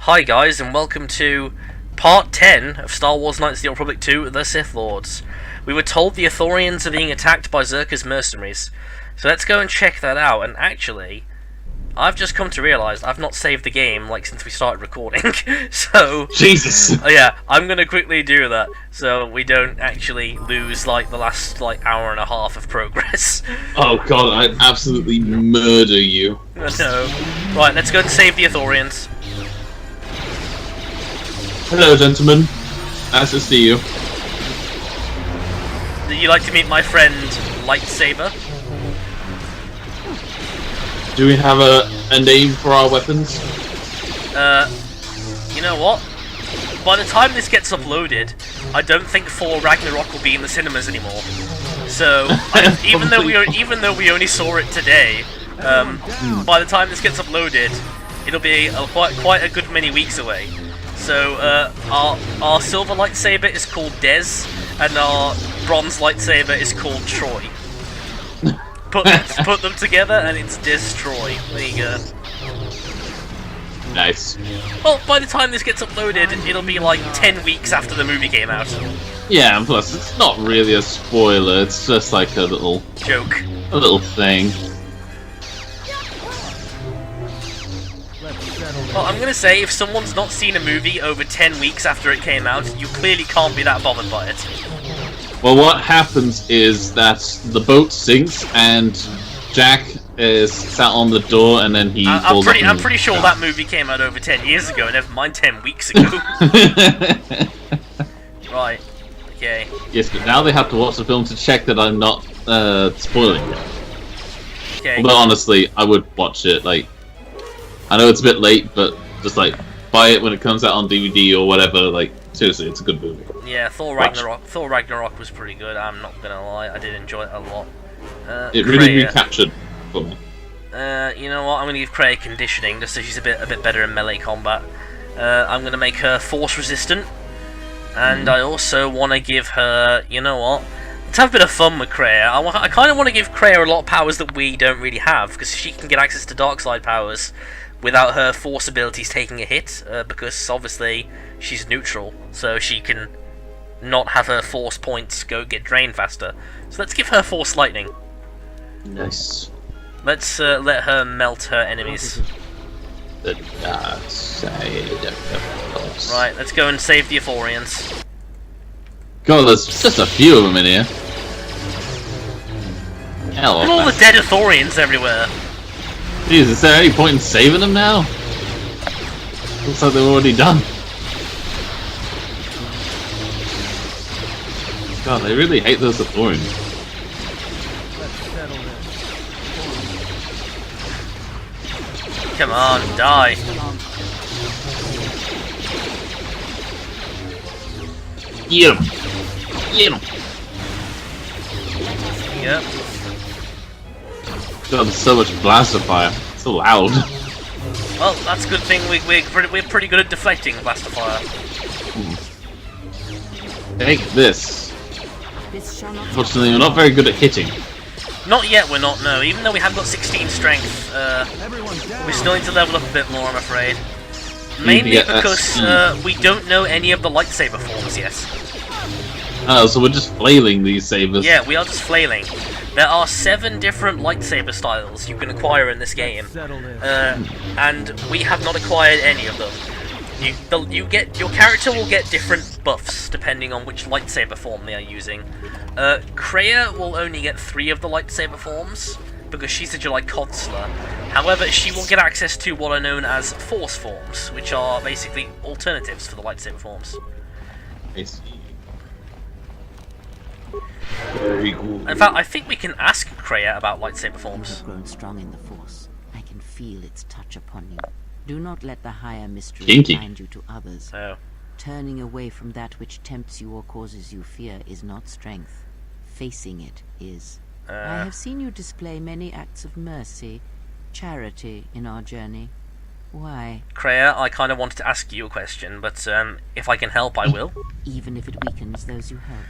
Hi guys, and welcome to Part 10 of Star Wars Knights of the Old Republic 2, The Sith Lords. We were told the Ithorians are being attacked by Zerka's mercenaries, so let's go and check that out. And actually, I've just come to realise I've not saved the game, since we started recording, so... Jesus! Yeah, I'm gonna quickly do that, so we don't actually lose, the last, hour and a half of progress. Oh god, I'd absolutely murder you. No. Right, let's go and save the Ithorians. Hello, gentlemen. Nice to see you. Would you like to meet my friend, Lightsaber? Do we have a name for our weapons? You know what? By the time this gets uploaded, I don't think Thor Ragnarok will be in the cinemas anymore. So, even though we only saw it today, by the time this gets uploaded, it'll be quite a good many weeks away. So, our silver lightsaber is called Dez, and our bronze lightsaber is called Troy. Put them together, and it's Destroy. There you go. Nice. Well, by the time this gets uploaded, it'll be 10 weeks after the movie came out. Yeah, and plus, it's not really a spoiler, it's just like a little... joke. A little thing. Well, I'm gonna say, if someone's not seen a movie over 10 weeks after it came out, you clearly can't be that bothered by it. Well, what happens is that the boat sinks, and Jack is sat on the door, and then he falls off. I'm pretty sure that movie came out over 10 years ago, never mind 10 weeks ago. Right, okay. Yes, but now they have to watch the film to check that I'm not spoiling it. Okay. Although, honestly, I would watch it, I know it's a bit late, but just, buy it when it comes out on DVD or whatever, seriously, it's a good movie. Yeah, Thor Ragnarok was pretty good, I'm not gonna lie, I did enjoy it a lot. It really recaptured for me. You know what, I'm gonna give Kreia conditioning, just so she's a bit better in melee combat. I'm gonna make her force resistant, and I also want to give her, you know what, let's have a bit of fun with Kreia. I kind of want to give Kreia a lot of powers that we don't really have, because she can get access to dark side powers without her force abilities taking a hit, because obviously she's neutral, so she can not have her force points get drained faster. So let's give her force lightning. Nice. Let's let her melt her enemies. The dark side of the force. Right, let's go and save the Ithorians. God, there's just a few of them in here. Hell, Look at all the dead Ithorians everywhere. Jeez, is there any point in saving them now? Looks like they're already done. God, they really hate those Ithorians. Come on, die. Get him! Get him! Yep. God, there's so much blaster fire. It's so loud. Well, that's a good thing. We're pretty good at deflecting blaster fire. Take this. Unfortunately, we're not very good at hitting. Not yet, we're not, no. Even though we have got 16 strength, we still need to level up a bit more, I'm afraid. Mainly because we don't know any of the lightsaber forms yet. Oh, so we're just flailing these sabers. Yeah, we are just flailing. There are 7 different lightsaber styles you can acquire in this game, and we have not acquired any of them. Your character will get different buffs depending on which lightsaber form they are using. Kreia will only get 3 of the lightsaber forms because she's a Jedi consular. However, she will get access to what are known as force forms, which are basically alternatives for the lightsaber forms. I see. Very cool. In fact, I think we can ask Kreia about lightsaber forms. You have grown strong in the Force. I can feel its touch upon you. Do not let the higher mystery Kinky. bind you to others. Oh. Turning away from that which tempts you or causes you fear is not strength. Facing it is. I have seen you display many acts of mercy, charity in our journey. Why? Kreia, I kind of wanted to ask you a question, but if I can help, I will. Even if it weakens those you help,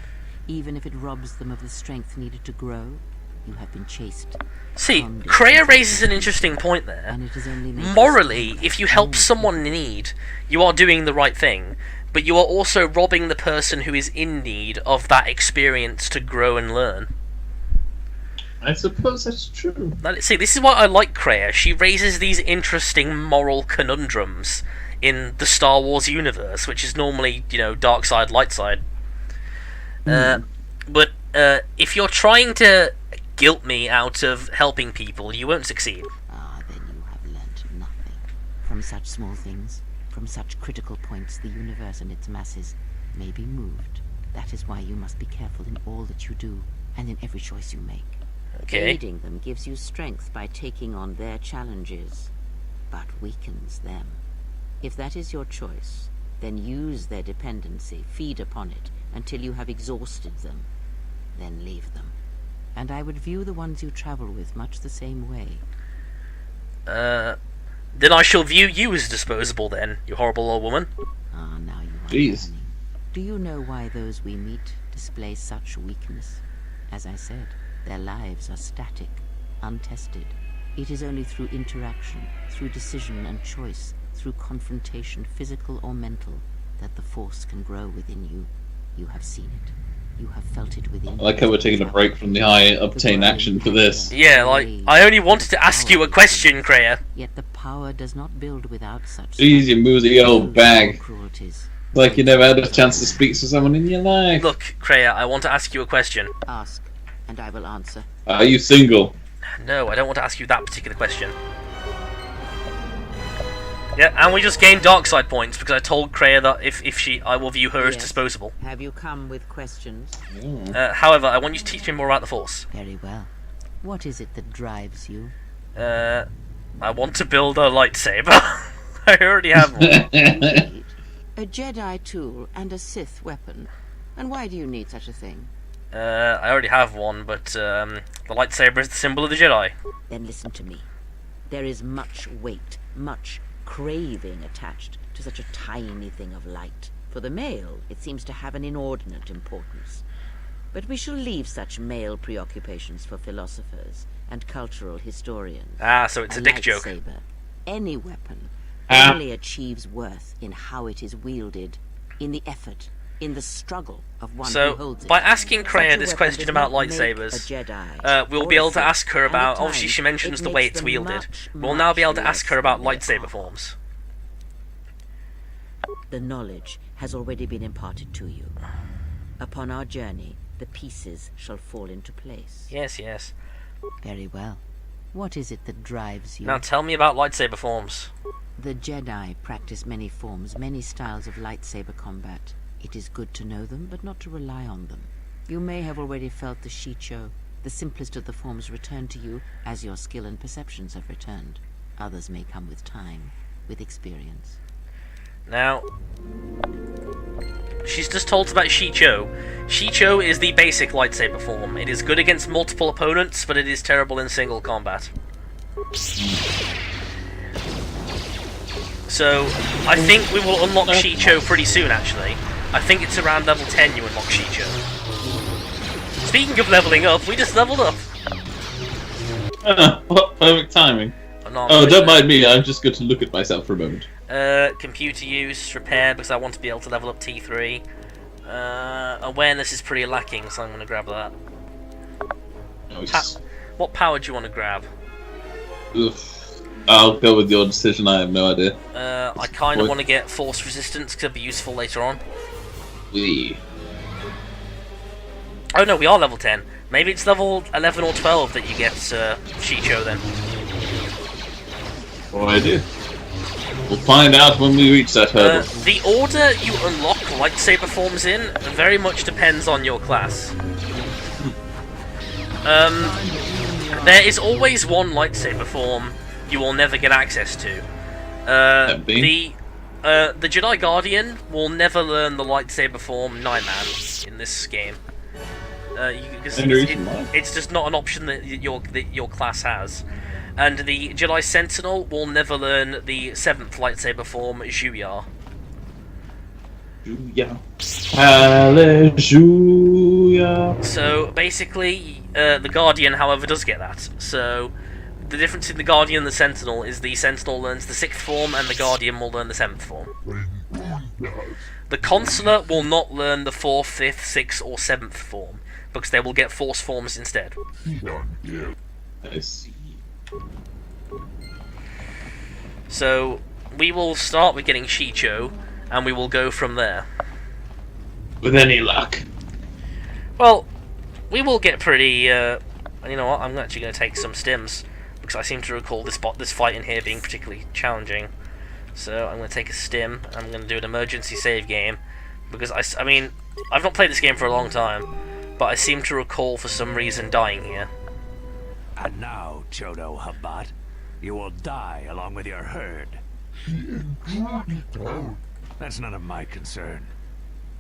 even if it robs them of the strength needed to grow, You have been chased. See, Conduct Kreia is raises an accepted, interesting point there. and it is only made us Morally, stronger. if you help someone in need, you are doing the right thing, but you are also robbing the person who is in need of that experience to grow and learn. I suppose that's true. Now, see, this is why I like Kreia. She raises these interesting moral conundrums in the Star Wars universe, which is normally, dark side, light side. But if you're trying to guilt me out of helping people, you won't succeed. Ah, then you have learnt nothing. From such small things, from such critical points, the universe and its masses may be moved. That is why you must be careful in all that you do, and in every choice you make. Okay. Aiding them gives you strength by taking on their challenges, but weakens them. If that is your choice, then use their dependency, feed upon it, until you have exhausted them. Then leave them. And I would view the ones you travel with much the same way. Then I shall view you as disposable then, you horrible old woman. Ah, now you are Jeez. learning. Do you know why those we meet display such weakness? As I said, their lives are static, untested. It is only through interaction, through decision and choice, through confrontation, physical or mental, that the Force can grow within you. You have seen it. You have felt it within I like how we're taking a break from the high obtain action for this. Yeah, I only wanted to ask you a question, Kreia. Yet the power does not build without such Easy, moody old bag. cruelties. Like you never had a chance to speak to someone in your life. Look, Kreia, I want to ask you a question. Ask, and I will answer. Are you single? No, I don't want to ask you that particular question. Yeah, and we just gained dark side points because I told Kreia that I will view her as Yes. disposable. Have you come with questions? However, I want you to teach me more about the Force. Very well. What is it that drives you? I want to build a lightsaber. I already have one. Indeed. A Jedi tool and a Sith weapon. And why do you need such a thing? I already have one, but the lightsaber is the symbol of the Jedi. Then listen to me. There is much weight, much craving attached to such a tiny thing of light. For the male, it seems to have an inordinate importance. But we shall leave such male preoccupations for philosophers and cultural historians. Ah, so it's a dick joke. Lightsaber, any weapon, Ah. only achieves worth in how it is wielded, in the effort, in the struggle of one who So, holds it. by asking Such Kreia a this weapon question does about not make lightsabers, a Jedi we'll or be a able to Sith, ask her and at about... Obviously, times she mentions it the way makes it's them wielded. much, We'll now be able to much ask her about less than lightsaber they are. forms. The knowledge has already been imparted to you. Upon our journey, the pieces shall fall into place. Yes, yes. Very well. What is it that drives you? Now tell me about lightsaber forms. The Jedi practice many forms, many styles of lightsaber combat. It is good to know them, but not to rely on them. You may have already felt the Shicho, the simplest of the forms, return to you as your skill and perceptions have returned. Others may come with time, with experience. Now, she's just told us about Shicho. Shicho is the basic lightsaber form. It is good against multiple opponents, but it is terrible in single combat. So, I think we will unlock Shicho pretty soon, actually. I think it's around level 10 you unlock Shicho. Speaking of leveling up, we just leveled up. What perfect timing. No, Oh, don't mind me, I'm just going to look at myself for a moment. Computer use, repair, because I want to be able to level up T3. Awareness is pretty lacking, so I'm going to grab that. Nice. What power do you want to grab? Oof. I'll go with your decision, I have no idea. I kind of want to get force resistance, because it'll be useful later on. Wee. Oh no, we are level 10. Maybe it's level 11 or 12 that you get Shicho then. What idea? We'll find out when we reach that hurdle. The order you unlock lightsaber forms in very much depends on your class. There is always one lightsaber form you will never get access to. The Jedi Guardian will never learn the lightsaber form 9-man in this game. Because it's just not an option that your class has. And the Jedi Sentinel will never learn the 7th lightsaber form, Zhuyar. Hallelujah. So basically, the Guardian, however, does get that. So the difference in the Guardian and the Sentinel is the Sentinel learns the 6th form and the Guardian will learn the 7th form. The Consular will not learn the 4th, 5th, 6th or 7th form, because they will get Force forms instead. I see. So we will start with getting Shicho, and we will go from there. With any luck. Well, we will get pretty, you know what, I'm actually going to take some stims, because I seem to recall this fight in here being particularly challenging. So I'm going to take a stim, I'm going to do an emergency save game, because I mean, I've not played this game for a long time, but I seem to recall for some reason dying here. And now, Chodo Habat, you will die along with your herd. That's none of my concern.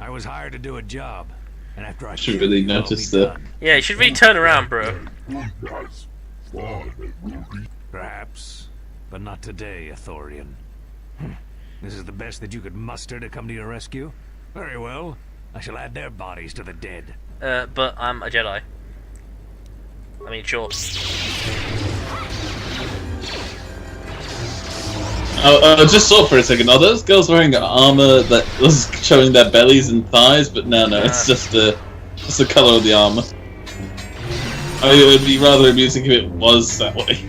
I was hired to do a job, and after I should really notice that. Yeah, you should really turn around, bro. Perhaps, but not today, Athorian. This is the best that you could muster to come to your rescue? Very well. I shall add their bodies to the dead. But I'm a Jedi. I mean, sure. I just saw for a second. Are those girls wearing armor that was showing their bellies and thighs? But no, it's just the color of the armor. I mean, it would be rather amusing if it was that way.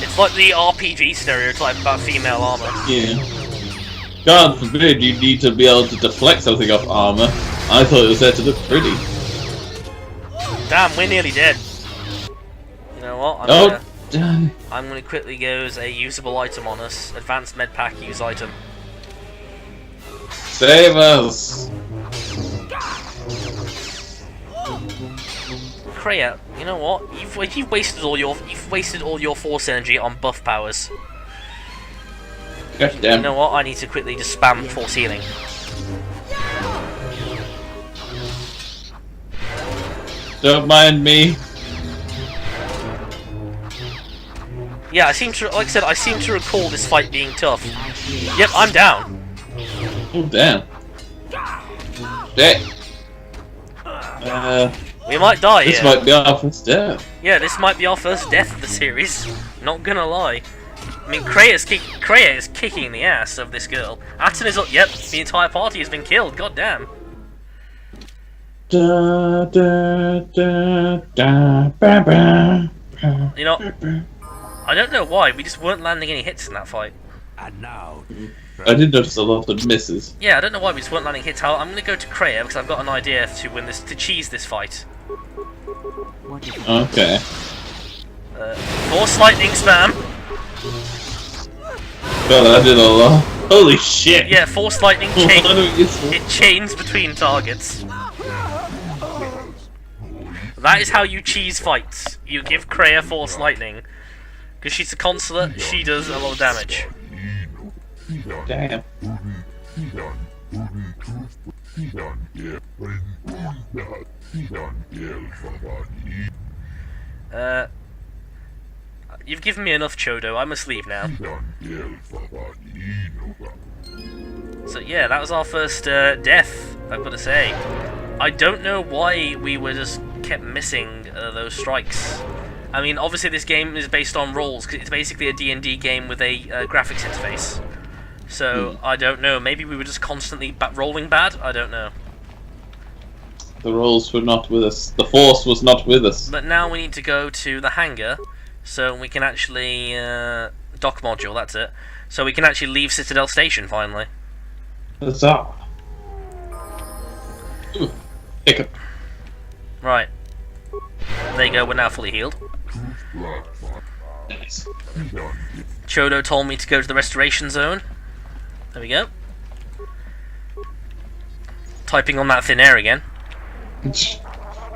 It's like the RPG stereotype about female armor. Yeah. God forbid you need to be able to deflect something off armor. I thought it was there to look pretty. Damn, we're nearly dead. You know what? I'm gonna quickly go as a usable item on us. Advanced med pack use item. Save us! Kreia, you know what? You've wasted all your force energy on buff powers. Gosh damn. You know what? I need to quickly just spam force healing. Don't mind me. Yeah, like I said, I seem to recall this fight being tough. Yep, I'm down. Oh damn. We might die This here. might be our first death. Yeah, this might be our first death of the series. Not gonna lie. I mean, Kreia is kicking the ass of this girl. Atten is up. Yep, the entire party has been killed. God damn. Da, da, da, da, ba, ba, ba. You know, I don't know why. We just weren't landing any hits in that fight. And now, I did notice a lot of misses. Yeah, I don't know why we just weren't landing hits. I'm gonna go to Kreia because I've got an idea to cheese this fight. Okay. Force lightning spam. God, that did a lot. Holy shit! Yeah, force lightning chain. What are we useful? It chains between targets. That is how you cheese fights. You give Kreia force lightning. Because she's a consular, she does a lot of damage. Damn. You've given me enough, Chodo. I must leave now. So yeah, that was our first death, I've got to say. I don't know why we were just kept missing those strikes. I mean, obviously this game is based on rolls, because it's basically a D&D game with a graphics interface. So, I don't know, maybe we were just constantly rolling bad? I don't know. The rolls were not with us. The force was not with us. But now we need to go to the hangar, so we can actually... dock module, that's it. So we can actually leave Citadel Station, finally. Huzzah. Ooh, hiccup. Right. There you go, we're now fully healed. Nice. Chodo told me to go to the restoration zone. There we go. Typing on that thin air again.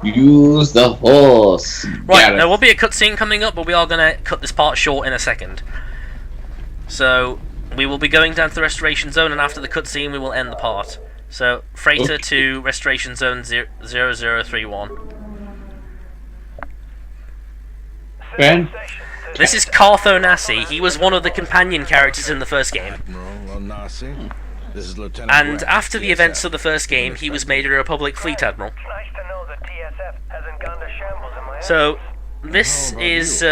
Use the horse. Right, there will be a cutscene coming up, but we are going to cut this part short in a second. So, we will be going down to the restoration zone, and after the cutscene we will end the part. So, freighter to restoration zone 0031. Ben? This is Cartho Nassi. He was one of the companion characters in the first game. This is Lieutenant And Grant, after the TSF. events of the first game, he was made a Republic Fleet Admiral. Nice to know the TSF hasn't gone to shambles in my So, this is,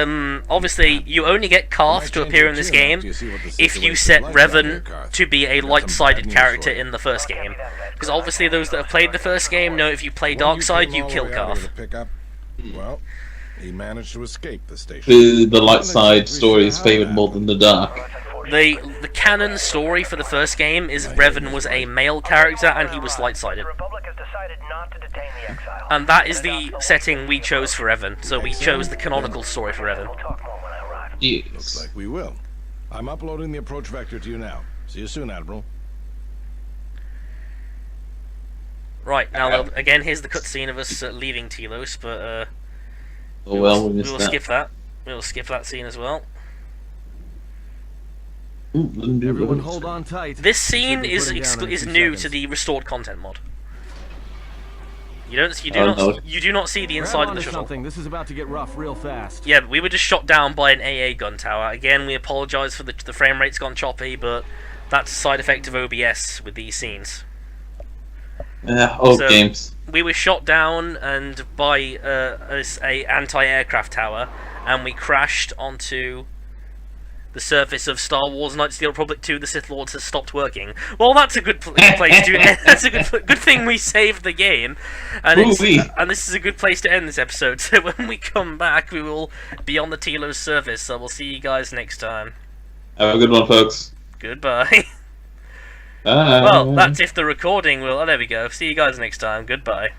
obviously, you only get Karth to appear in this game if you set Revan to be a light-sided character in the first game. Because obviously those that have played the first game know if you play dark side, you kill Karth. Well, he managed to escape the station. The light side story is favoured more than the dark. The canon story for the first game is Revan was a male character and he was light-sided. The Republic has decided not to detain the exile. And that is the setting we chose for Revan, so we chose the canonical story for Revan. We'll talk more when I arrive. Yes. Looks like we will. I'm uploading the approach vector to you now. See you soon, Admiral. Right, now again, here's the cutscene of us leaving Telos, but Oh well, we we missed will that. skip that. We will skip that scene as well. Ooh, didn't do Everyone that. hold on tight. This scene be is putting down in is 2 new seconds. to the restored content mod. You Oh, no. do not see the Grab inside of the onto shuttle. something. This is about to get rough real fast. Yeah, but we were just shot down by an AA gun tower. Again, we apologise for the frame rate's gone choppy, but that's a side effect of OBS with these scenes. Yeah, old So- games. We were shot down and by a anti-aircraft tower, and we crashed onto the surface of Star Wars: Knights of the Old Republic 2. The Sith Lords has stopped working. Well, that's a good place to. That's a good thing we saved the game, and Ooh-wee. and this is a good place to end this episode. So when we come back, we will be on the Telos surface. So we'll see you guys next time. Have a good one, folks. Goodbye. Bye. Well, that's if the recording will. Oh, there we go. See you guys next time. Goodbye.